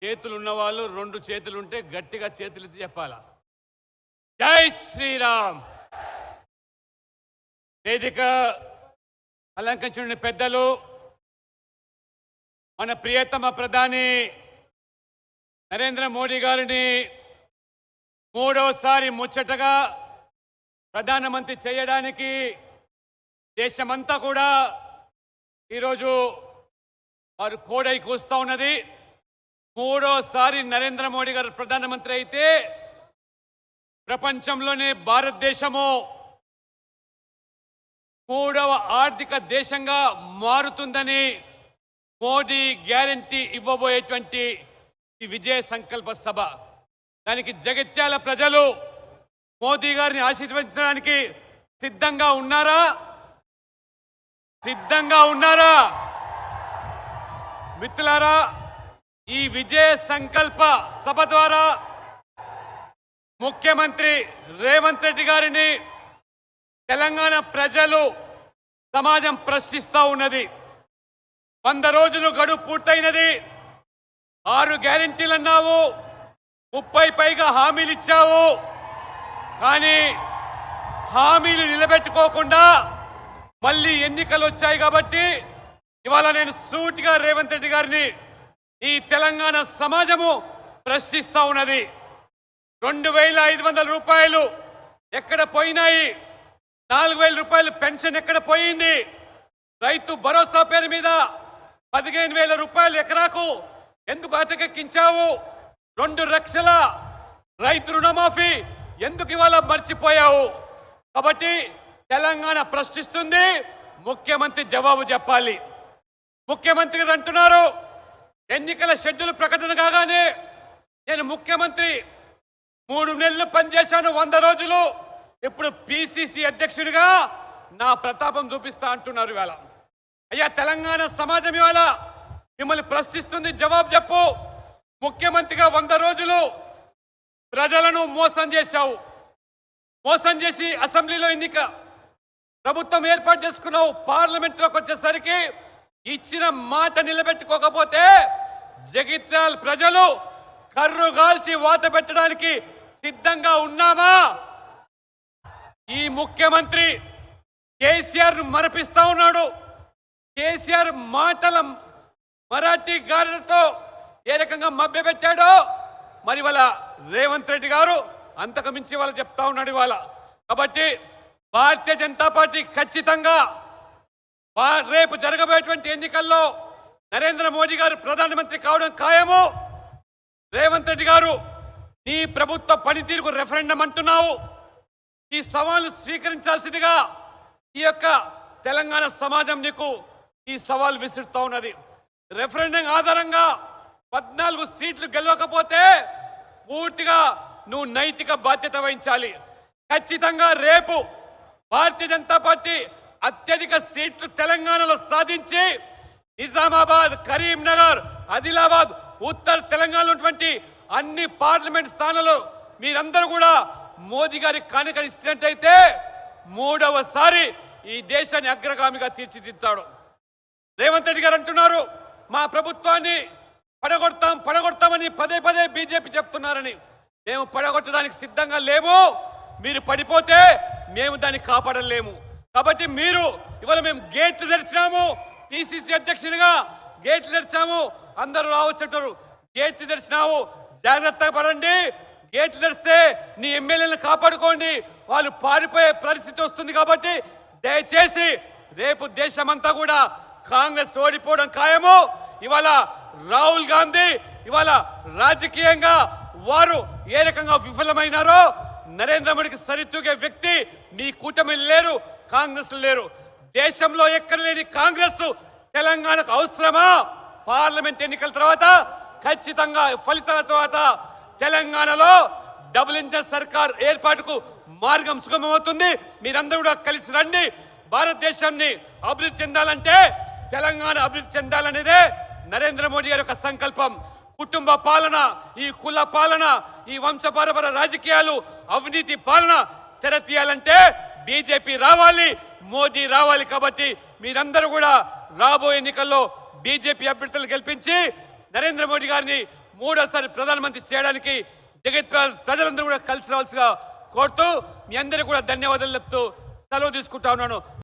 చేతులు ఉన్నవాళ్ళు రెండు చేతులుంటే గట్టిగా చేతులు చెప్పాలా? జై శ్రీరామ్. వేదిక అలంకరించిన పెద్దలు, మన ప్రియతమ ప్రధాని నరేంద్ర మోడీ గారిని మూడవసారి ముచ్చటగా ప్రధానమంత్రి చేయడానికి దేశమంతా కూడా ఈరోజు వారు కోడై కూస్తూ ఉన్నది. మూడోసారి నరేంద్ర మోడీ గారు ప్రధానమంత్రి అయితే ప్రపంచంలోనే భారతదేశము మూడవ ఆర్థిక దేశంగా మారుతుందని మోడీ గ్యారంటీ ఇవ్వబోయేటువంటి ఈ విజయ సంకల్ప సభ, దానికి జగిత్యాల ప్రజలు మోదీ గారిని ఆశీర్వదించడానికి సిద్ధంగా ఉన్నారా? సిద్ధంగా ఉన్నారా? మిత్రులారా, ఈ విజయ సంకల్ప సభ ద్వారా ముఖ్యమంత్రి రేవంత్ రెడ్డి గారిని తెలంగాణ ప్రజలు, సమాజం ప్రశ్నిస్తూ ఉన్నది. 100 రోజులు గడువు పూర్తయినది. 6 గ్యారెంటీలు అన్నావు, 30 పైగా హామీలు ఇచ్చావు. కానీ హామీలు నిలబెట్టుకోకుండా మళ్ళీ ఎన్నికలు వచ్చాయి. కాబట్టి ఇవాళ నేను సూటిగా రేవంత్ రెడ్డి గారిని, ఈ తెలంగాణ సమాజము ప్రశ్నిస్తూ ఉన్నది. 2500 రూపాయలు ఎక్కడ పోయినాయి? 4000 రూపాయలు పెన్షన్ ఎక్కడ పోయింది? రైతు భరోసా పేరు మీద 15,000 రూపాయలు ఎకరాకు ఎందుకు అటకెక్కించావు? 2 లక్షల రైతు రుణమాఫీ ఎందుకు ఇవాళ మర్చిపోయావు? కాబట్టి తెలంగాణ ప్రశ్నిస్తుంది, ముఖ్యమంత్రి జవాబు చెప్పాలి. ముఖ్యమంత్రి గారు అంటున్నారు, ఎన్నికల షెడ్యూల్ ప్రకటన కాగానే నేను ముఖ్యమంత్రి 3 నెలలు పనిచేశాను, 100 రోజులు, ఇప్పుడు పిసిసి అధ్యక్షుడిగా నా ప్రతాపం చూపిస్తా అంటున్నారు. ఇవాళ అయ్యా, తెలంగాణ సమాజం ఇవాళ మిమ్మల్ని ప్రశ్నిస్తుంది, జవాబు చెప్పు. ముఖ్యమంత్రిగా 100 రోజులు ప్రజలను మోసం చేశావు. మోసం చేసి అసెంబ్లీలో ఎన్నిక ప్రభుత్వం ఏర్పాటు చేసుకున్నావు. పార్లమెంట్లోకి వచ్చేసరికి ఇచ్చిన మాట నిలబెట్టుకోకపోతే జగిత్యాల ప్రజలు కర్రు గాల్చి వాత పెట్టడానికి సిద్ధంగా ఉన్నామా? ఈ ముఖ్యమంత్రి కేసీఆర్ ను మరపిస్తా ఉన్నాడు. కేసీఆర్ మాటల మరాఠీ గారులతో ఏ రకంగా మభ్యపెట్టాడో మరి వాళ్ళ రేవంత్ రెడ్డి గారు అంతకు మించి వాళ్ళు చెప్తా ఉన్నాడు ఇవాళ. కాబట్టి భారతీయ జనతా పార్టీ ఖచ్చితంగా రేపు జరగబోయేటువంటి ఎన్నికల్లో నరేంద్ర మోడీ గారు ప్రధానమంత్రి కావడం ఖాయము. రేవంత్ రెడ్డి గారు, నీ ప్రభుత్వ పనితీరుకు రెఫరెండం అంటున్నావు. ఈ సవాలు స్వీకరించాల్సిందిగా ఈ యొక్క తెలంగాణ సమాజం నీకు ఈ సవాల్ విసురుతూ ఉన్నది. రెఫరెండం ఆధారంగా 14 సీట్లు గెలవకపోతే పూర్తిగా నువ్వు నైతిక బాధ్యత వహించాలి. ఖచ్చితంగా రేపు భారతీయ జనతా పార్టీ అత్యధిక సీట్లు తెలంగాణలో సాధించి నిజామాబాద్, కరీంనగర్, ఆదిలాబాద్, ఉత్తర తెలంగాణలో ఉన్నటువంటి అన్ని పార్లమెంట్ స్థానాల్లో మీరందరూ కూడా మోదీ గారికి కానుక ఇచ్చినట్టయితే 3వసారి ఈ దేశాన్ని అగ్రగామిగా తీర్చిదిద్దాడు. రేవంత్ రెడ్డి గారు అంటున్నారు, మా ప్రభుత్వాన్ని పడగొడతామని పదే పదే బీజేపీ చెప్తున్నారని. మేము పడగొట్టడానికి సిద్ధంగా లేము. మీరు పడిపోతే మేము దాన్ని కాపాడలేము. కాబట్టి మీరు ఇవాళ మేము గేట్లు తెరిచాము, పిసిసి అధ్యక్షునిగా గేట్లు తెరిచాము, అందరూ రావచ్చంటారు. గేట్లు తెరిచినావు, జాగ్రత్తగా పడండి. గేట్లు తెరిస్తే నీ ఎమ్మెల్యేలను కాపాడుకోండి, వాళ్ళు పారిపోయే పరిస్థితి వస్తుంది. కాబట్టి దయచేసి రేపు దేశమంతా కూడా కాంగ్రెస్ ఓడిపోవడం ఖాయము. ఇవాళ రాహుల్ గాంధీ ఇవాళ రాజకీయంగా వారు ఏ రకంగా విఫలమైనారో నరేంద్ర మోడీకి సరితూగే వ్యక్తి మీ కూటమి లేరు, కాంగ్రెస్ లేరు. దేశంలో ఎక్కడ లేని కాంగ్రెస్ తెలంగాణకు అవసరమా? పార్లమెంట్ ఎన్నికల తర్వాత ఖచ్చితంగా ఫలితాల తర్వాత తెలంగాణలో డబుల్ ఇంజన్ సర్కార్ ఏర్పాటుకు మార్గం సుగమవుతుంది. మీరందరూ కూడా కలిసి రండి. భారతదేశాన్ని అభివృద్ధి చెందాలంటే తెలంగాణ అభివృద్ధి చెందాలనేదే నరేంద్ర మోడీ గారి యొక్క సంకల్పం. కుటుంబ పాలన, ఈ కుల పాలన, ఈ వంశపారపర రాజకీయాలు, అవినీతి పాలన తెరతీయాలంటే బీజేపీ రావాలి, మోదీ రావాలి. కాబట్టి మీరందరూ కూడా రాబోయే ఎన్నికల్లో బీజేపీ అభ్యర్థులను గెలిపించి నరేంద్ర మోడీ గారిని మూడోసారి ప్రధానమంత్రి చేయడానికి జగత్ ప్రజలందరూ కూడా కలిసి రావాల్సిగా కోరుతూ మీ అందరికీ కూడా ధన్యవాదాలు చెప్తూ సెలవు తీసుకుంటా ఉన్నాను.